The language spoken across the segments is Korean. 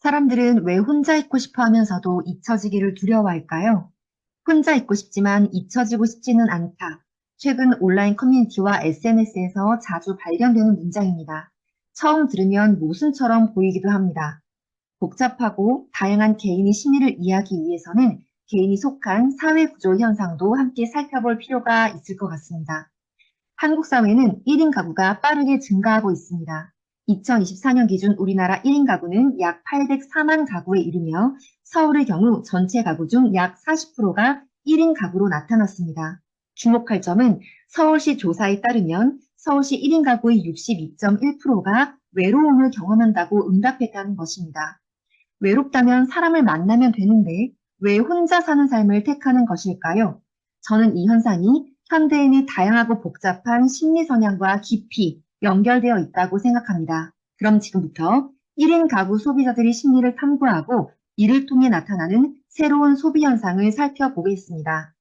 사람들은 왜 혼자 있고 싶어 하면서도 잊혀지기를 두려워할까요? 혼자 있고 싶지만 잊혀지고 싶지는 않다. 최근 온라인 커뮤니티와 SNS에서 자주 발견되는 문장입니다. 처음 들으면 모순처럼 보이기도 합니다. 복잡하고 다양한 개인의 심리를 이해하기 위해서는 개인이 속한 사회 구조 현상도 함께 살펴볼 필요가 있을 것 같습니다. 한국 사회는 1인 가구가 빠르게 증가하고 있습니다. 2024년 기준 우리나라 1인 가구는 약 804만 가구에 이르며 서울의 경우 전체 가구 중 약 40%가 1인 가구로 나타났습니다. 주목할 점은 서울시 조사에 따르면 서울시 1인 가구의 62.1%가 외로움을 경험한다고 응답했다는 것입니다. 외롭다면 사람을 만나면 되는데 왜 혼자 사는 삶을 택하는 것일까요? 저는 이 현상이 현대인의 다양하고 복잡한 심리 성향과 깊이 연결되어 있다고 생각합니다. 그럼 지금부터 1인 가구 소비자들의 심리를 탐구하고 이를 통해 나타나는 새로운 소비 현상을 살펴보겠습니다.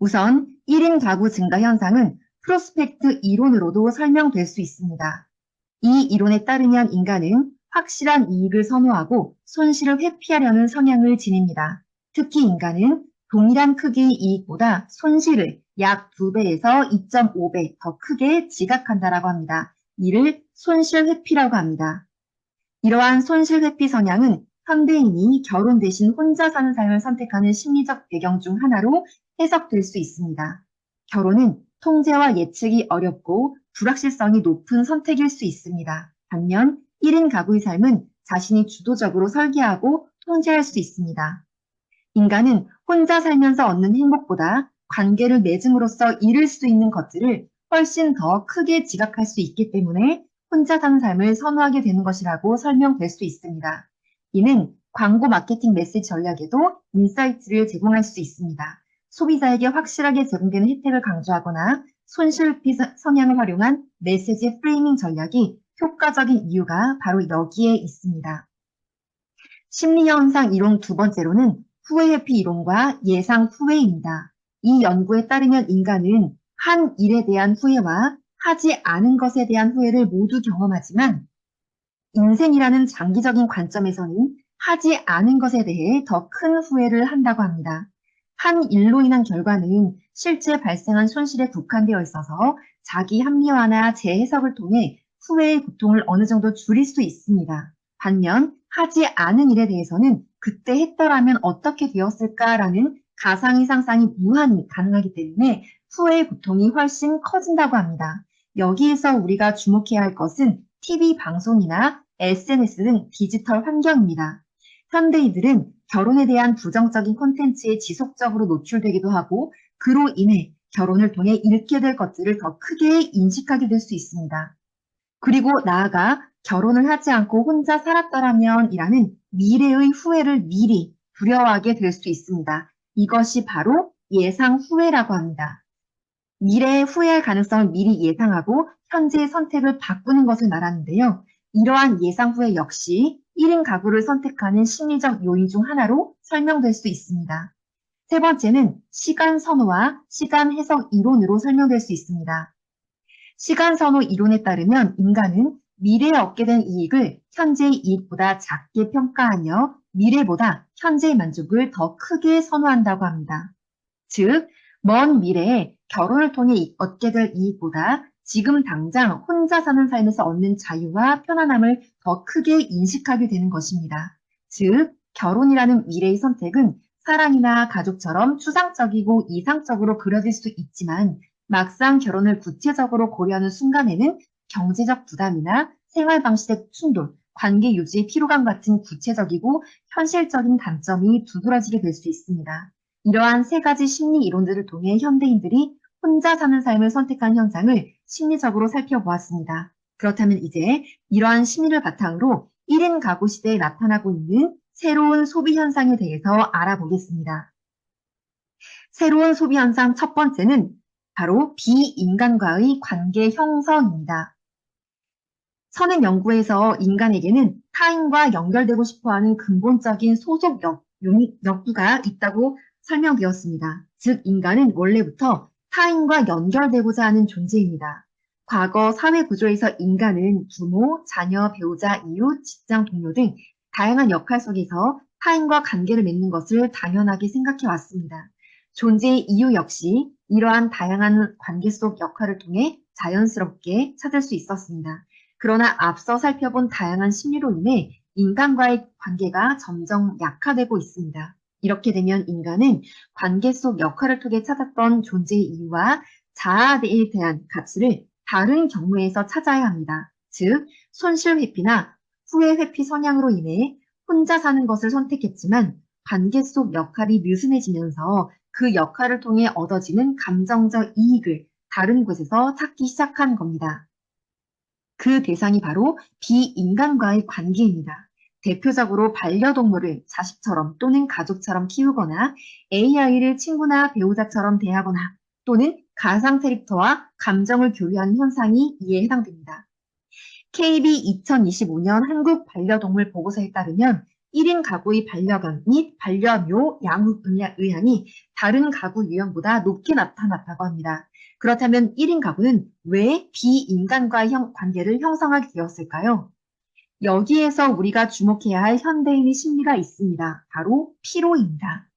우선 1인 가구 증가 현상은 프로스펙트 이론으로도 설명될 수 있습니다. 이 이론에 따르면 인간은 확실한 이익을 선호하고 손실을 회피하려는 성향을 지닙니다. 특히 인간은 동일한 크기의 이익보다 손실을 약 2배에서 2.5배 더 크게 지각한다라고 합니다. 이를 손실 회피라고 합니다. 이러한 손실 회피 성향은 현대인이 결혼 대신 혼자 사는 삶을 선택하는 심리적 배경 중 하나로 해석될 수 있습니다. 결혼은 통제와 예측이 어렵고 불확실성이 높은 선택일 수 있습니다. 반면 1인 가구의 삶은 자신이 주도적으로 설계하고 통제할 수 있습니다. 인간은 혼자 살면서 얻는 행복보다 관계를 맺음으로써 잃을 수 있는 것들을 훨씬 더 크게 지각할 수 있기 때문에 혼자 사는 삶을 선호하게 되는 것이라고 설명될 수 있습니다. 이는 광고 마케팅 메시지 전략에도 인사이트를 제공할 수 있습니다. 소비자에게 확실하게 제공되는 혜택을 강조하거나 손실피 성향을 활용한 메시지 프레이밍 전략이 효과적인 이유가 바로 여기에 있습니다. 심리현상 이론 두 번째로는 후회 회피 이론과 예상 후회입니다. 이 연구에 따르면 인간은 한 일에 대한 후회와 하지 않은 것에 대한 후회를 모두 경험하지만 인생이라는 장기적인 관점에서는 하지 않은 것에 대해 더 큰 후회를 한다고 합니다. 한 일로 인한 결과는 실제 발생한 손실에 국한되어 있어서 자기 합리화나 재해석을 통해 후회의 고통을 어느 정도 줄일 수 있습니다. 반면 하지 않은 일에 대해서는 그때 했더라면 어떻게 되었을까라는 가상의 상상이 무한히 가능하기 때문에 후회의 고통이 훨씬 커진다고 합니다. 여기에서 우리가 주목해야 할 것은 TV 방송이나 SNS 등 디지털 환경입니다. 현대인들은 결혼에 대한 부정적인 콘텐츠에 지속적으로 노출되기도 하고 그로 인해 결혼을 통해 잃게 될 것들을 더 크게 인식하게 될 수 있습니다. 그리고 나아가 결혼을 하지 않고 혼자 살았더라면 이라는 미래의 후회를 미리 두려워하게 될 수 있습니다. 이것이 바로 예상 후회라고 합니다. 미래에 후회할 가능성을 미리 예상하고 현재의 선택을 바꾸는 것을 말하는데요. 이러한 예상 후회 역시 1인 가구를 선택하는 심리적 요인 중 하나로 설명될 수 있습니다. 세 번째는 시간 선호와 시간 해석 이론으로 설명될 수 있습니다. 시간 선호 이론에 따르면 인간은 미래에 얻게 된 이익을 현재의 이익보다 작게 평가하며 미래보다 현재의 만족을 더 크게 선호한다고 합니다. 즉, 먼 미래에 결혼을 통해 얻게 될 이익보다 지금 당장 혼자 사는 삶에서 얻는 자유와 편안함을 더 크게 인식하게 되는 것입니다. 즉, 결혼이라는 미래의 선택은 사랑이나 가족처럼 추상적이고 이상적으로 그려질 수 있지만 막상 결혼을 구체적으로 고려하는 순간에는 경제적 부담이나 생활 방식의 충돌, 관계 유지의 피로감 같은 구체적이고 현실적인 단점이 두드러지게 될 수 있습니다. 이러한 세 가지 심리 이론들을 통해 현대인들이 혼자 사는 삶을 선택한 현상을 심리적으로 살펴보았습니다. 그렇다면 이제 이러한 심리를 바탕으로 1인 가구 시대에 나타나고 있는 새로운 소비 현상에 대해서 알아보겠습니다. 새로운 소비 현상 첫 번째는 바로 비인간과의 관계 형성입니다. 선행 연구에서 인간에게는 타인과 연결되고 싶어하는 근본적인 소속 욕구가 있다고 설명되었습니다. 즉, 인간은 원래부터 타인과 연결되고자 하는 존재입니다. 과거 사회 구조에서 인간은 부모, 자녀, 배우자, 이웃, 직장 동료 등 다양한 역할 속에서 타인과 관계를 맺는 것을 당연하게 생각해 왔습니다. 존재의 이유 역시 이러한 다양한 관계 속 역할을 통해 자연스럽게 찾을 수 있었습니다. 그러나 앞서 살펴본 다양한 심리로 인해 인간과의 관계가 점점 약화되고 있습니다. 이렇게 되면 인간은 관계 속 역할을 통해 찾았던 존재의 이유와 자아에 대한 가치를 다른 경우에서 찾아야 합니다. 즉, 손실 회피나 후회 회피 성향으로 인해 혼자 사는 것을 선택했지만 관계 속 역할이 느슨해지면서 그 역할을 통해 얻어지는 감정적 이익을 다른 곳에서 찾기 시작한 겁니다. 그 대상이 바로 비인간과의 관계입니다. 대표적으로 반려동물을 자식처럼 또는 가족처럼 키우거나 AI를 친구나 배우자처럼 대하거나 또는 가상 캐릭터와 감정을 교류하는 현상이 이에 해당됩니다. KB 2025년 한국 반려동물 보고서에 따르면 1인 가구의 반려견 및 반려묘 양육 의향이 다른 가구 유형보다 높게 나타났다고 합니다. 그렇다면 1인 가구는 왜 비인간과의 관계를 형성하게 되었을까요? 여기에서 우리가 주목해야 할 현대인의 심리가 있습니다. 바로 피로입니다.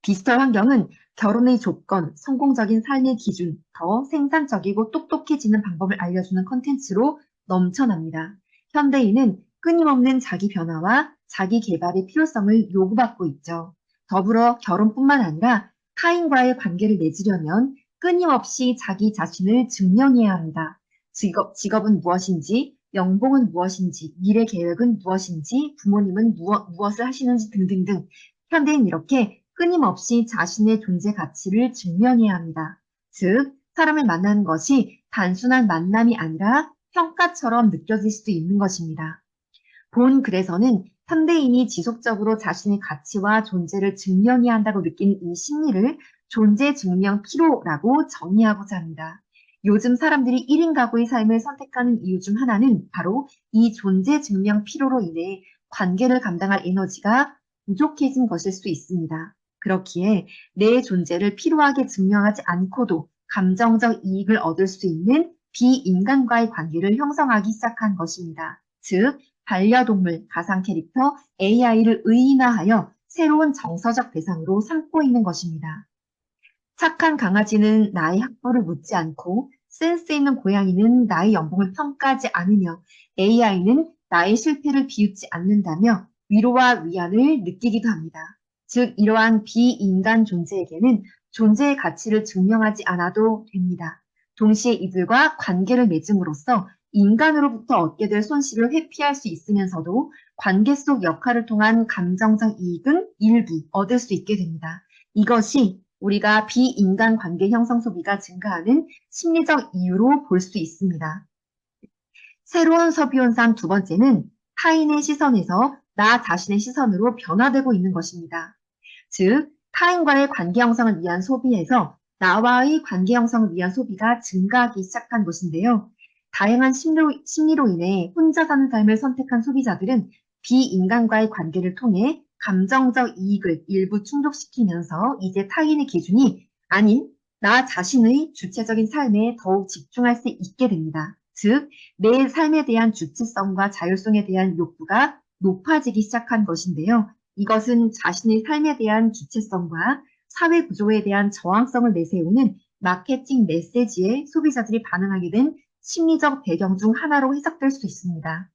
디지털 환경은 결혼의 조건, 성공적인 삶의 기준, 더 생산적이고 똑똑해지는 방법을 알려주는 컨텐츠로 넘쳐납니다. 현대인은 끊임없는 자기 변화와 자기 개발의 필요성을 요구받고 있죠. 더불어 결혼뿐만 아니라 타인과의 관계를 맺으려면 끊임없이 자기 자신을 증명해야 합니다. 직업은 무엇인지, 연봉은 무엇인지, 미래 계획은 무엇인지, 부모님은 무엇을 하시는지 등등등. 현대인 이렇게 끊임없이 자신의 존재 가치를 증명해야 합니다. 즉, 사람을 만나는 것이 단순한 만남이 아니라 평가처럼 느껴질 수도 있는 것입니다. 본 글에서는 현대인이 지속적으로 자신의 가치와 존재를 증명해야 한다고 느끼는 이 심리를 존재 증명 피로라고 정의하고자 합니다. 요즘 사람들이 1인 가구의 삶을 선택하는 이유 중 하나는 바로 이 존재 증명 피로로 인해 관계를 감당할 에너지가 부족해진 것일 수 있습니다. 그렇기에 내 존재를 필요하게 증명하지 않고도 감정적 이익을 얻을 수 있는 비인간과의 관계를 형성하기 시작한 것입니다. 즉, 반려동물, 가상 캐릭터, AI를 의인화하여 새로운 정서적 대상으로 삼고 있는 것입니다. 착한 강아지는 나의 학벌을 묻지 않고 센스 있는 고양이는 나의 연봉을 평가하지 않으며 AI는 나의 실패를 비웃지 않는다며 위로와 위안을 느끼기도 합니다. 즉, 이러한 비인간 존재에게는 존재의 가치를 증명하지 않아도 됩니다. 동시에 이들과 관계를 맺음으로써 인간으로부터 얻게 될 손실을 회피할 수 있으면서도 관계 속 역할을 통한 감정적 이익은 일부 얻을 수 있게 됩니다. 이것이 우리가 비인간 관계 형성 소비가 증가하는 심리적 이유로 볼 수 있습니다. 새로운 소비 현상 두 번째는 타인의 시선에서 나 자신의 시선으로 변화되고 있는 것입니다. 즉, 타인과의 관계 형성을 위한 소비에서 나와의 관계 형성을 위한 소비가 증가하기 시작한 것인데요. 다양한 심리로 인해 혼자 사는 삶을 선택한 소비자들은 비인간과의 관계를 통해 감정적 이익을 일부 충족시키면서 이제 타인의 기준이 아닌 나 자신의 주체적인 삶에 더욱 집중할 수 있게 됩니다. 즉, 내 삶에 대한 주체성과 자율성에 대한 욕구가 높아지기 시작한 것인데요. 이것은 자신의 삶에 대한 주체성과 사회 구조에 대한 저항성을 내세우는 마케팅 메시지에 소비자들이 반응하게 된 심리적 배경 중 하나로 해석될 수 있습니다.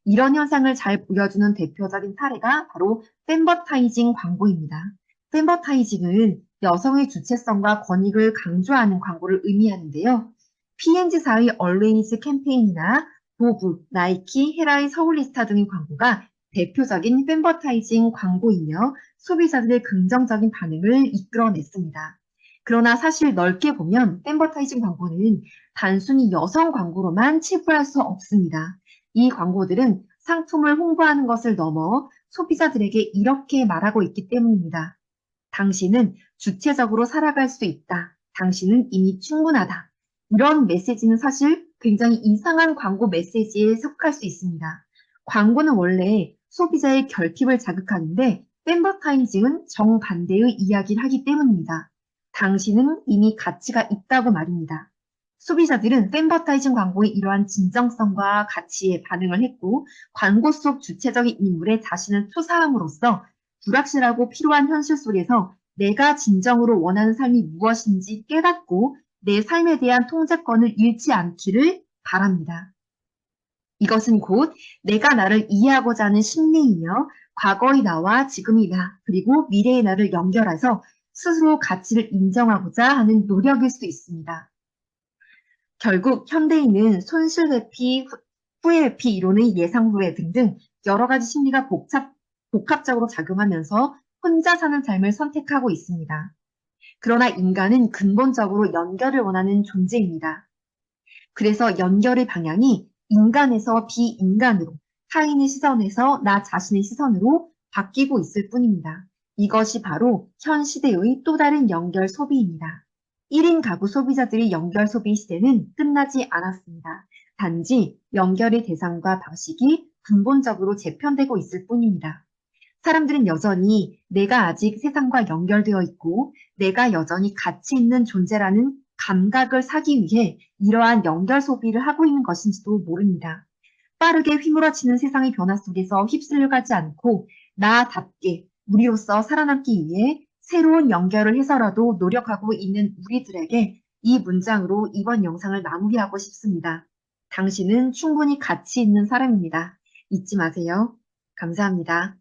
이런 현상을 잘 보여주는 대표적인 사례가 바로 팬버타이징 광고입니다. 팬버타이징은 여성의 주체성과 권익을 강조하는 광고를 의미하는데요. P&G사의 Always 캠페인이나 보브, 나이키, 헤라의 서울리스타 등의 광고가 대표적인 팬버타이징 광고이며 소비자들의 긍정적인 반응을 이끌어냈습니다. 그러나 사실 넓게 보면 팬버타이징 광고는 단순히 여성 광고로만 치부할 수 없습니다. 이 광고들은 상품을 홍보하는 것을 넘어 소비자들에게 이렇게 말하고 있기 때문입니다. 당신은 주체적으로 살아갈 수 있다. 당신은 이미 충분하다. 이런 메시지는 사실 굉장히 이상한 광고 메시지에 속할 수 있습니다. 광고는 원래 소비자의 결핍을 자극하는데 팬버타이징은 정반대의 이야기를 하기 때문입니다. 당신은 이미 가치가 있다고 말입니다. 소비자들은 팬버타이징 광고의 이러한 진정성과 가치에 반응을 했고, 광고 속 주체적인 인물에 자신을 투사함으로써 불확실하고 피로한 현실 속에서 내가 진정으로 원하는 삶이 무엇인지 깨닫고 내 삶에 대한 통제권을 잃지 않기를 바랍니다. 이것은 곧 내가 나를 이해하고자 하는 심리이며 과거의 나와 지금의 나, 그리고 미래의 나를 연결해서 스스로 가치를 인정하고자 하는 노력일 수 있습니다. 결국 현대인은 손실 회피, 후회 회피 이론의 예상 후회 등등 여러 가지 심리가 복합적으로 작용하면서 혼자 사는 삶을 선택하고 있습니다. 그러나 인간은 근본적으로 연결을 원하는 존재입니다. 그래서 연결의 방향이 인간에서 비인간으로, 타인의 시선에서 나 자신의 시선으로 바뀌고 있을 뿐입니다. 이것이 바로 현 시대의 또 다른 연결 소비입니다. 1인 가구 소비자들의 연결 소비 시대는 끝나지 않았습니다. 단지 연결의 대상과 방식이 근본적으로 재편되고 있을 뿐입니다. 사람들은 여전히 내가 아직 세상과 연결되어 있고 내가 여전히 가치 있는 존재라는 감각을 사기 위해 이러한 연결 소비를 하고 있는 것인지도 모릅니다. 빠르게 휘몰아치는 세상의 변화 속에서 휩쓸려 가지 않고 나답게 우리로서 살아남기 위해 새로운 연결을 해서라도 노력하고 있는 우리들에게 이 문장으로 이번 영상을 마무리하고 싶습니다. 당신은 충분히 가치 있는 사람입니다. 잊지 마세요. 감사합니다.